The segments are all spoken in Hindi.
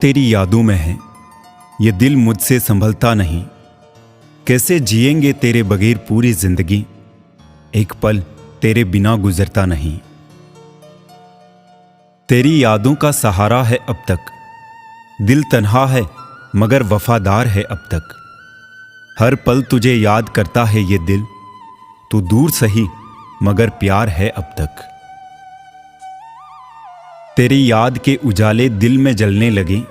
तेरी यादों में है ये दिल मुझसे संभलता नहीं। कैसे जिएंगे तेरे बगैर पूरी जिंदगी, एक पल तेरे बिना गुजरता नहीं। तेरी यादों का सहारा है अब तक, दिल तन्हा है मगर वफादार है अब तक। हर पल तुझे याद करता है ये दिल, तू दूर सही मगर प्यार है अब तक। तेरी याद के उजाले दिल में जलने लगे,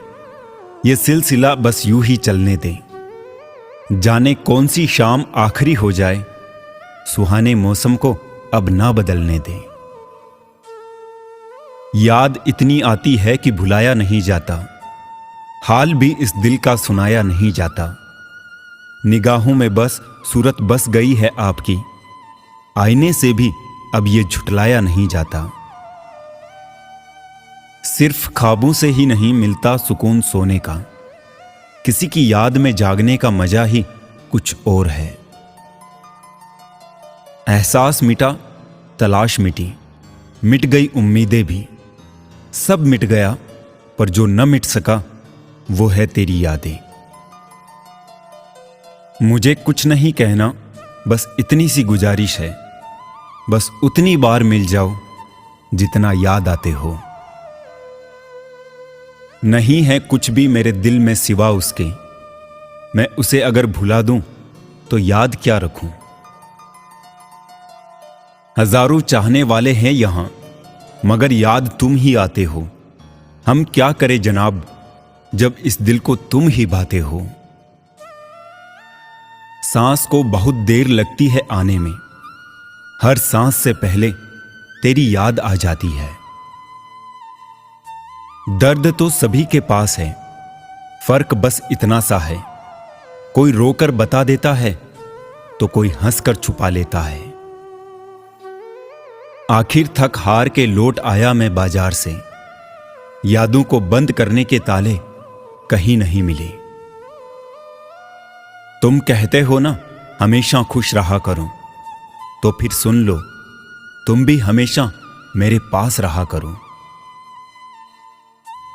ये सिलसिला बस यूं ही चलने दे। जाने कौन सी शाम आखिरी हो जाए, सुहाने मौसम को अब ना बदलने दे। याद इतनी आती है कि भुलाया नहीं जाता, हाल भी इस दिल का सुनाया नहीं जाता। निगाहों में बस सूरत बस गई है आपकी, आईने से भी अब ये झुटलाया नहीं जाता। सिर्फ ख्वाबों से ही नहीं मिलता सुकून सोने का, किसी की याद में जागने का मजा ही कुछ और है। एहसास मिटा, तलाश मिटी, मिट गई उम्मीदें भी। सब मिट गया पर जो न मिट सका वो है तेरी यादें। मुझे कुछ नहीं कहना, बस इतनी सी गुजारिश है, बस उतनी बार मिल जाओ जितना याद आते हो। नहीं है कुछ भी मेरे दिल में सिवा उसके, मैं उसे अगर भुला दूं तो याद क्या रखूं। हजारों चाहने वाले हैं यहां मगर याद तुम ही आते हो। हम क्या करें जनाब जब इस दिल को तुम ही भाते हो। सांस को बहुत देर लगती है आने में, हर सांस से पहले तेरी याद आ जाती है। दर्द तो सभी के पास है, फर्क बस इतना सा है, कोई रोकर बता देता है तो कोई हंसकर छुपा लेता है। आखिर थक हार के लौट आया मैं बाजार से, यादों को बंद करने के ताले कहीं नहीं मिले। तुम कहते हो ना हमेशा खुश रहा करो, तो फिर सुन लो तुम भी हमेशा मेरे पास रहा करो।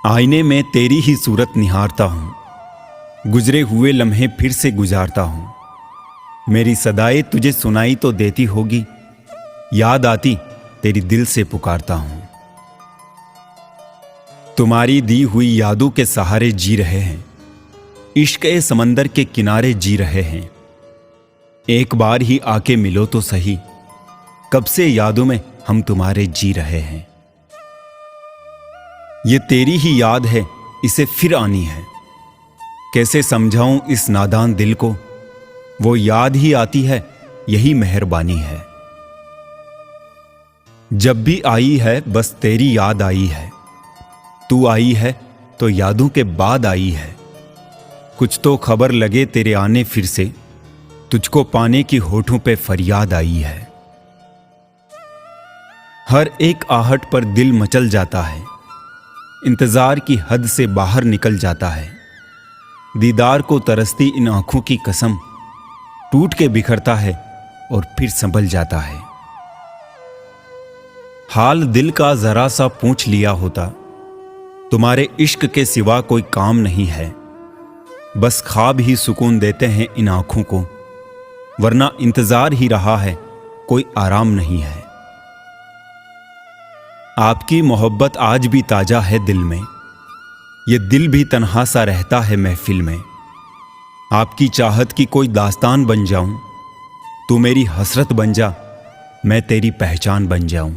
आईने में तेरी ही सूरत निहारता हूं, गुजरे हुए लम्हे फिर से गुजारता हूं। मेरी सदाएं तुझे सुनाई तो देती होगी, याद आती तेरी दिल से पुकारता हूं। तुम्हारी दी हुई यादों के सहारे जी रहे हैं, इश्क ए समंदर के किनारे जी रहे हैं। एक बार ही आके मिलो तो सही, कब से यादों में हम तुम्हारे जी रहे हैं। ये तेरी ही याद है, इसे फिर आनी है, कैसे समझाऊं इस नादान दिल को। वो याद ही आती है, यही मेहरबानी है। जब भी आई है बस तेरी याद आई है, तू आई है तो यादों के बाद आई है। कुछ तो खबर लगे तेरे आने फिर से, तुझको पाने की होठों पे फरियाद आई है। हर एक आहट पर दिल मचल जाता है, इंतजार की हद से बाहर निकल जाता है। दीदार को तरसती इन आंखों की कसम, टूट के बिखरता है और फिर संभल जाता है। हाल दिल का जरा सा पूछ लिया होता, तुम्हारे इश्क के सिवा कोई काम नहीं है। बस ख्वाब ही सुकून देते हैं इन आंखों को, वरना इंतजार ही रहा है, कोई आराम नहीं है। आपकी मोहब्बत आज भी ताजा है दिल में, ये दिल भी तन्हा सा रहता है महफिल में। आपकी चाहत की कोई दास्तान बन जाऊं, तू मेरी हसरत बन जा, मैं तेरी पहचान बन जाऊं।